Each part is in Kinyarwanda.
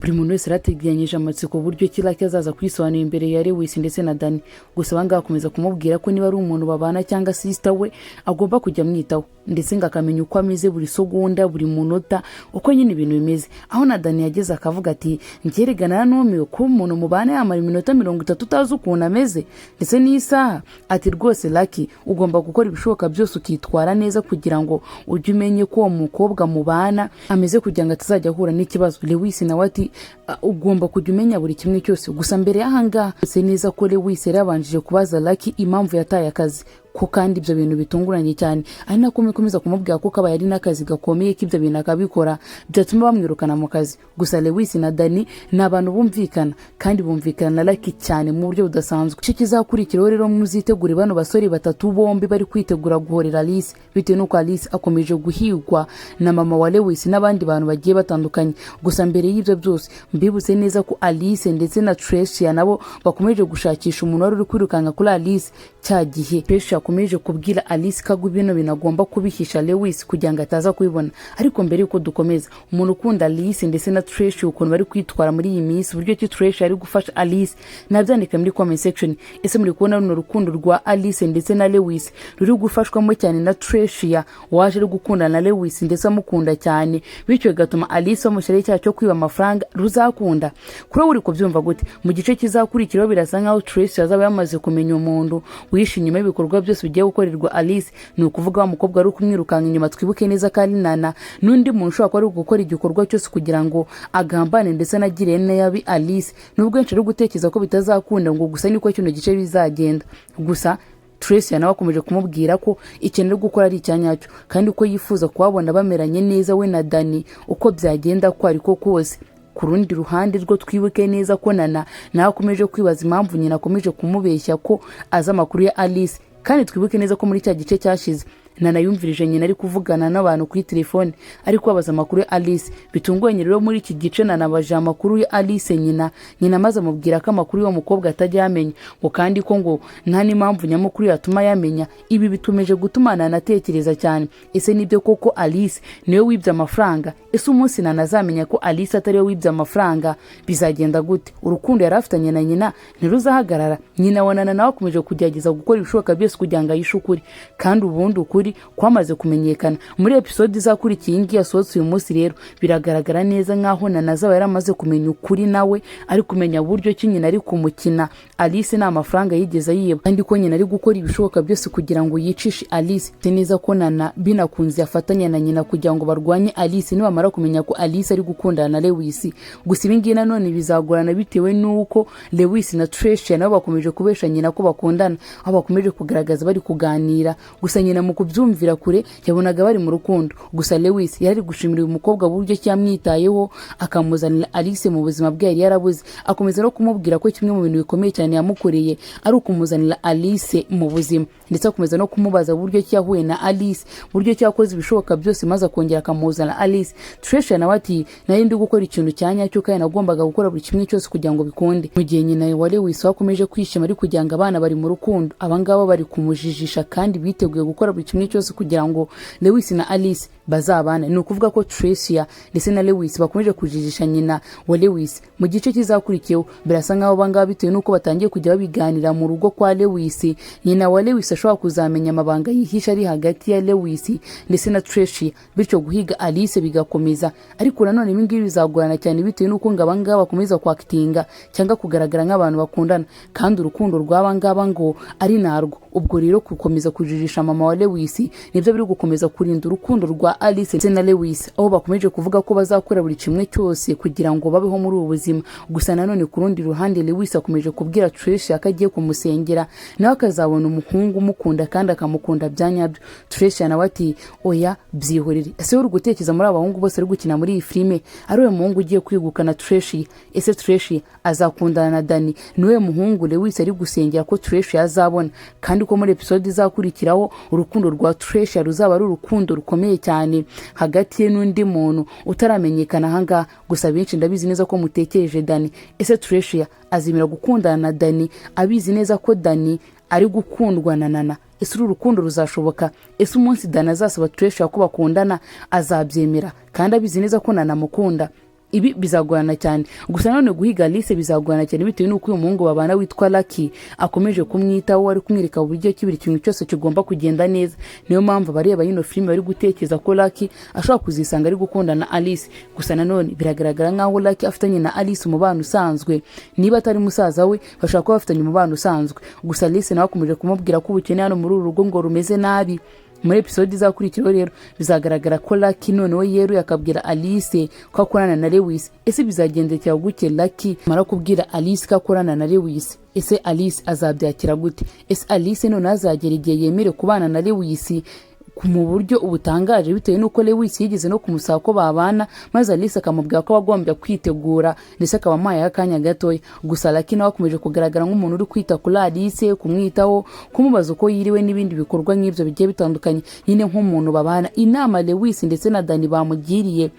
buri muntu wese arateganyije amatsiko uburyo Lucky azaza kwisobanura imbere ya Lewis ndetse na Danny. Gusa banga akomeza kumubwira ko niba ari umuntu babana cyangwa sister we agomba kujya mwitaho ndetse ngakamenya uko ameze buri segonda buri munota uko nyine ibintu bimeze. Aho na Danny yageze akavuga ati ngeregana numiwe ko umuntu mubana yamara iminota 30 utazi ukuntu ameze ndetse n'isaha. Ati rwose Lucky ugomba gukora ibishoboka byose ukitwara neza kugira ngo ujye umenye ko uwo mukobwa mubana ameze kugira ngo atazajya ahura n'ikibazo. Lewis nawe ati ugomba kujya umenya buri kimwe cyose. Gusa mbere y'ahanga se neza ko Lewis yarabanjije kubaza Lucky impamvu yataye akazi ko kandi ibyo bintu bitunguranye cyane, ari nako komeza kumubwira ko kaba yari nakazi gakomeye k'ibyo bintu akabikora byatuma bamwirukana mu kazi. Gusa Lewis na Danny ni abantu bumvikana kandi bumvikana na Lucky cyane mu buryo budasanzwe. Cyo kizakurikiraho rero muzitegure bano basore batatu bombi bari kwitegura guhorera Alice, bitewe nuko Alice akomeje guhigwa na mama wa Lewis n'abandi bantu bagiye batandukanye. Gusa mbere y'ibyo byose mbibutse neza ko Alice ndetse na Tricia nabo bakomeje gushakisha umuntu wari uri kwirukanga kuri Alice cya gihe. Tricia akomeje kubwira Alice ko ibintu binagomba kubihisha Lewis kugira ngo ataza kubibona. Ariko mbere yuko dukomeza, umuntu ukunda Alice ndetse na Tricia ukuntu bari kwitwara muri iyi minsi, uburyo ki Tricia ari gufasha Alice, nabyandika muri comment section. Ese muri kubona runo rukundo rwa Alice ndetse na Lewis ruri gufashwamo cyane na Tricia waje ari gukunda na Lewis ndetse amukunda cyane, bityo gatuma Alice amushyira icyaha cyo kwiba amafaranga ruzakunda. Kuri uri kubyumva gute? Mu gice kizakurikiraho birasa nkaho Tricia azaba yamaze kumenya umuntu wishe inyuma y'ibikorwa byose bigiye gukorerwa Alice, ni ukuvuga wa mukobwa ari kumwirukanga inyuma. Twibuke neza kandi Nana n'undi muntu ushobora kuba ari gukora igikorwa cyose kugira ngo agambane ndetse anagire nabi Alice. Nubwo benshi ari gutekereza ko bitazakunda ngo gusa niko kino gice bizagenda. Gusa Tricia nawe akomeje kumubwira ko ikintu ari gukora ari icyanyacyo kandi ko yifuza kuhabona bameranye neza we na Danny uko byagenda ko ariko kose. Ku rundi ruhande rwo twibuke neza ko Nana nawe akomeje kwibaza impamvu nyina akomeje kumubeshya ko aza amakuru ya Alice. Kandi twibuke neza ko muri cya gice cyashize Nana yumvirije nyina ari kuvugana n'abantu kuri telefone ari kubabaza amakuru ya Alice. Bitunguranye rero muri iki gice Nana abaje amakuru ya Alice nyina maze amubwira ko amakuru y'uwo mukobwa atajya yamenya ngo kandi ko ngo nta n'impamvu nyamukuru yatuma yamenya. Ibi bitumeje gutuma Nana atekereza cyane, ese nibyo koko Alice niwe wibye amafaranga? Ese umunsi Nana azamenya ko Alice atari we wibye amafaranga bizagenda gute? Urukundo yari afitanye na nyina ntiruzahagarara? Nyina wa Nana nawe akomeje kugerageza gukora ibishoboka byose kugira ngo ayishe ukuri, kandi ubundi ukuri kwamaze kumenyekana. Muri episode izakurikiye ingi yasohotse uyu munsi rero biragaragara neza nkaho Nana azaba yaramaze kumenya ukuri, nawe ari kumenya buryo ki nyina ari kumukina Alice nta mafaranga yigeze yiba, kandi ko nyina ari gukora ibishoboka byose kugira ngo yicishe Alice. Neza ko Nana binakunze yafatanya na nyina kugira ngo barwanye Alice nibamara kumenya ko Alice ari gukundana na Lewis. Gusa ibingi nanone bizagorana bitewe nuko Lewis na Tricia nabo bakomeje kubesha nyina ko bakundana, aho bakomeje kugaragaza bari kuganira. Gusa nyina mu kubyumvira kure yabonaga bari mu rukundo. Gusa Lewis yari gushimira uyu mukobwa buryo cyamwitayeho akamuzanira Alice mu buzima bwe yari yarabuze. Akomeza no kumubwira ko kimwe mu bintu bikomeye cyane yamukoreye ari ukumuzanira Alice mu buzima, ndetse akomeza no kumubaza buryo cyahuye na Alice, buryo cyakoze ibishoboka byose maze akongera akamuzana Alice. Tricia nawe ati nari ndi gukora ikintu cyanyacyo kandi nagombaga gukora buri kimwe cyose kugira ngo bikunde. Mu gihe nyina wa Lewis wakomeje kwishima ari kugira ngo abana bari mu rukundo, abangaba bari kumujijisha kandi biteguye gukora buri kimwe cyose kugira ngo Lewis na Alice bazabana. Ni ukuvuga ko Tricia ndetse na Lewis bakomeje kujijisha nyina wa Lewis. Mu gice kizakurikiyeho birasa nkaho bangaba bitewe nuko batangiye kujya babiganira mu rugo kwa Lewis, nyina wa Lewis ashobora kuzamenya amabanga yihisha ari hagati ya Lewis ndetse na Tricia, bityo guhiga Alice bigakomeza. Ariko nanone ibingibi bizagorana cyane bitewe nuko ngabangaba bakomeza kwakitinga cyangwa kugaragara nk'abantu bakundana, kandi urukundo rw'abangaba ngo ari narwo. Ubwo rero gukomeza kujijisha mama wa Lewis nibyo biri gukomeza kurinda urukundo rwa Alice ndetse na Lewis, aho bakomeje kuvuga ko bazakora buri kimwe cyose kugira ngo babeho muri ubu buzima. Gusa nanone ku rundi ruhande Lewis akomeje kubwira Tricia ko agiye kumusengera nawe akazabona umuhungu umukunda kandi akamukunda byanyabyo. Tricia nawe ati oya byihorere. Ese uri gutekereza muri abahungu bose ari gukina muri iyi filime ari we muhungu ugiye kwigukana Tricia? Ese Tricia azakundana na Danny? Niwe muhungu Lewis ari gusengera ko Tricia azabona, kandi ko muri episode izakurikiraho urukundo rwa Tricia ruzaba ari urukundo rukomeye cyane hagati ye n'undi muntu utaramenyekana hanga. Gusa benshi ndabizi neza ko mutekereje Danny. Ese Tricia azimira gukundana na Danny abizi neza ko Danny ari gukundwa na Nana? Ese uru rukundo ruzashoboka? Ese umunsi Danny azasaba Tricia ko bakundana azabyemera kandi abizi neza ko Nana mukunda? ibi bizagorana cyane. Gusa none guhiga Alice bizagorana cyane bitewe n'uko uyu muhungu babana witwa Lucky akomeje kumwitaho, ari kumwereka uburyo buri kintu cyose kigomba kugenda neza. Niyo mpamvu bareba yino filime bari gutekereza ko Lucky ashobora kuzisanga ari gukundana na Alice. Gusa nanone biragaragara nkaho Lucky afitanye na Alice umubano usanzwe, niba atari musaza we bashaka kuba bafitanye umubano usanzwe. Gusa Alice nawe akomeje kumubwira ko ubukene hano muri uru rugo ngo rumeze nabi. Muri episode izakurikiraho rero bizagaragara ko Lucky noneho yeruye akabwira Alice ko akorana na Lewis. Ese bizagendekera gute Lucky mara kubwira Alice ko akorana na Lewis? Ese Alice azabyakira gute? Ese Alice none azagera igihe yemere kubana na Lewis mu buryo ubutangaje bitewe n'uko Lewis yigeze no kumusaba ko babana, maze Alice akamubwira ko bagombye kwitegura ndetse akaba amaye akanya gatoya. Gusa Lucky nawe akomeje kugaragara nk'umuntu uri kwita kuri Alice, kumwitaho, kumubaza uko yiriwe n'ibindi bikorwa nk'ibyo bigiye bitandukanye, nyine nk'umuntu babana. Inama Lewis ndetse na Dani bamugiriye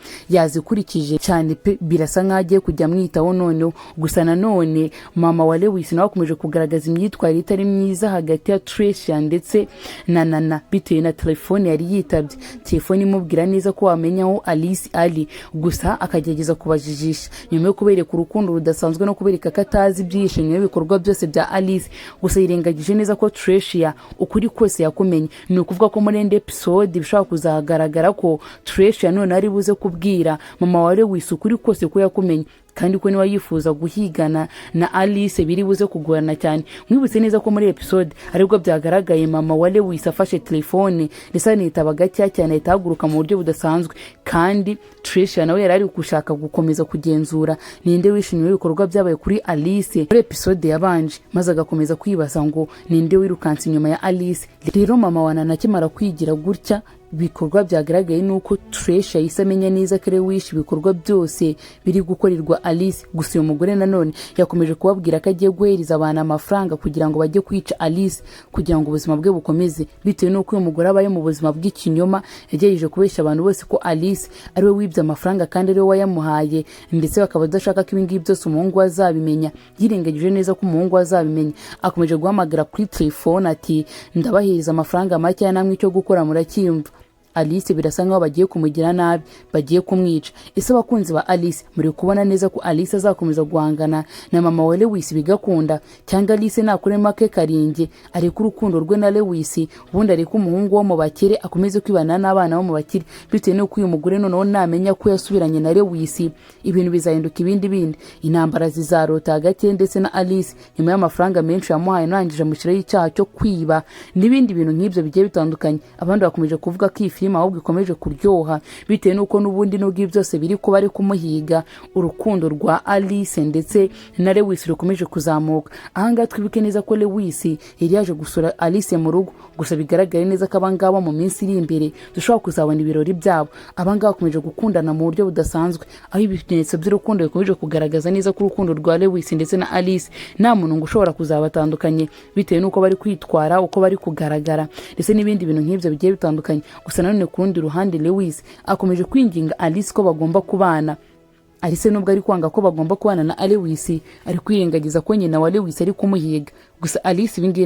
yazikurikije cyane pe, birasa nk'aho agiye kujya amwitaho noneho. Gusa nanone mama wa Lewis nawe akomeje kugaragaza imyitwarire itari myiza hagati ya Tricia ndetse na Nana bitewe na telefone yari yitabye. Telefone imubwira neza ko wamenya aho Alice ari, gusa akagerageza kubajijisha nyuma yo kubereka urukundo rudasanzwe no kubereka ko atazi byinshi nyuma y'ibikorwa byose bya Alice. Gusa yirengagije neza ko Tricia ukuri kose yakumenye. Ni ukuvuga ko muri ende episode bishobora kuzagaragara ko Tricia none ari buze kubwira mama wa Lewis ukuri kose ko yakumenye, kandi ko niba yifuza guhigana na Alice biri buze kugorana cyane. Mwibutse neza ko muri episode aribwo byagaragaye mama wa Lewis afashe telefone ndetse anitaba gacya cyane, itahaguruka mu buryo budasanzwe, kandi Tricia nawe yari ari gushaka gukomeza kugenzura ninde wishimiye ibikorwa byabaye kuri Alice muri episode yabanje, maze agakomeza kwibaza ngo ninde wirukanse inyuma ya Alice. Rero mama wa Nana akimara kwigira gutya bikorwa byagaragaye nuko Tricia yise amenya neza ko Lewis ibikorwa byose biri gukorerwa Alice. Gusa uyu mugore nanone yakomeje kubabwira ko agiye guhereza abantu amafaranga kugira ngo bajye kwica Alice kugira ngo ubuzima bwe bukomeze, bitewe nuko uyu mugore abaye mu buzima bw'ikinyoma. Yagerageje kubeshya abantu bose ko Alice ari we wibye amafaranga kandi ari we wayamuhaye, ndetse bakaba badashaka ko ibingibi byose umuhungu we azabimenya. Yirengagije neza ko umuhungu we azabimenya. Akomeje guhamagara kuri telefone ati ndabahereza amafaranga make namwe icyo gukora murakiyumva. Alice birasa nkaho bagiye kumugira nabi, bagiye kumwica. Ese abakunzi ba Alice muri kubona neza ko Alice azakomeza guhangana na mama wa Lewis bigakunda, cyangwa Alice nakurema ke karinge ariko urukundo rwe na Lewis ubundi ariko umuhungu wo mu bakire akomeze kwibana n'abana bo mu bakire, bitewe n'uko uyu mugore noneho namenya ko yasubiranye na Lewis ibintu bizahinduka ibindi. Intambara zizarota hagati ndetse na Alice nyuma y'amafaranga menshi yamuhaye nangije amushyiraho icyaha cyo kwiba n'ibindi bintu nk'ibyo bigiye bitandukanye. Abandi bakomeje kuvuga ko filime ahubwo ikomeje kuryoha bitewe nuko n'ubundi n'ubwo byose biri kuba ari kumuhiga, urukundo rwa Alice ndetse na Lewis rukomeje kuzamuka. Ahangaha twibuke neza ko Lewis yari yaje gusura Alice mu rugo, gusa bigaragara neza ko abangaba mu minsi iri imbere dushobora kuzabona ibirori byabo. Abangaba bakomeje gukundana mu buryo budasanzwe, aho ibimenyetso by'urukundo bikomeje kugaragaza neza ko urukundo rwa Lewis ndetse na Alice nta muntu ngo ushobora kuzabatandukanye bitewe nuko bari kwitwara, uko bari kugaragara ndetse n'ibindi bintu nk'ibyo bigiye bitandukanye. Gusa nanone ku rundi ruhande Lewis akomeje kwinginga Alice ko bagomba kubana. Alice nubwo ari kwanga ko bagomba kubana na Lewis, ari kwirengagiza ko nyina wa Lewis ari kumuhiga. Gusa Alice ibingiye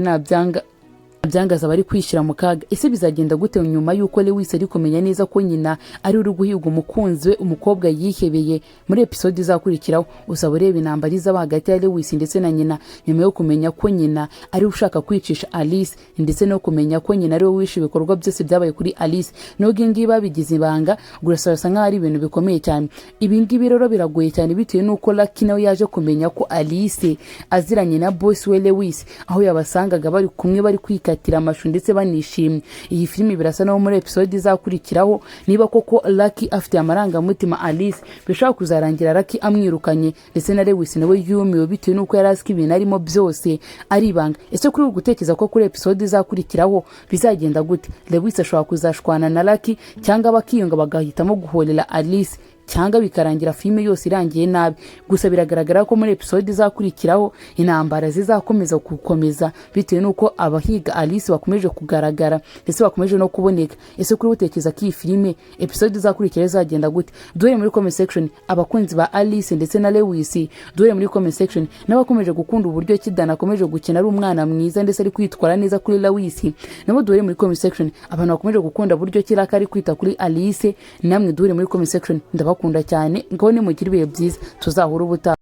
nabyangaza bari kwishyira mu kaga. Ese bizagenda gute nyuma yuko Lewis ari kumenya neza ko nyina ari uri guhiga umukunzi we umukobwa yihebeye? Muri episode izakurikiraho uzaba ureba intambara izaba hagati ya Lewis ndetse na nyina, nyuma yo kumenya ko nyina ari ushaka kwicisha Alice ndetse no kumenya ko nyina ari we wishe ibikorwa byose byabaye kuri Alice. Nubwo ngibi babigize ibanga, gurasa nkaho ari ibintu bikomeye cyane. Ibingibi rero biragoye cyane bitewe nuko Lucky nawe yaje kumenya ko Alice aziranye na boss we Lewis, aho yabasangaga bari kumwe bari kwikatira amashu ndetse banishimye. Iyi filime birasa naho muri episode izakurikiraho niba koko Lucky afite amarangamutima Alice, bishobora kuzarangira Lucky amwirukanye ndetse na Lewis nawe yumiwe bitewe nuko yari aziko ibintu arimo byose ari ibanga. Ese kuri gutekereza ko kuri episode izakurikiraho bizagenda gute? Lewis ashobora kuzashwana na Lucky cyangwa bakiyunga bagahitamo guhorera Alice, cyangwa bikarangira filime yose irangiye nabi. Gusa biragaragara ko muri episode izakurikiraho intambara zizakomeza gukomeza bitewe nuko abahiga Alice bakomeje kugaragara ndetse bakomeje no kuboneka. Ese kuri utekereza ko iyi filime episode izakurikira izagenda gute? Duhere muri comment section abakunzi ba Alice ndetse na Lewis, duhere muri comment section n'abakomeje gukunda uburyo Kidana akomeje gukina ari umwana mwiza ndetse ari kwitwara neza kuri Lewis, nabo duhere muri comment section abantu bakomeje gukunda uburyo Kiraka ari kwita kuri Alice. Namwe duhere muri comment section ndabakunda cyane ngo nimugire ibihe byiza tuzahura ubutaha.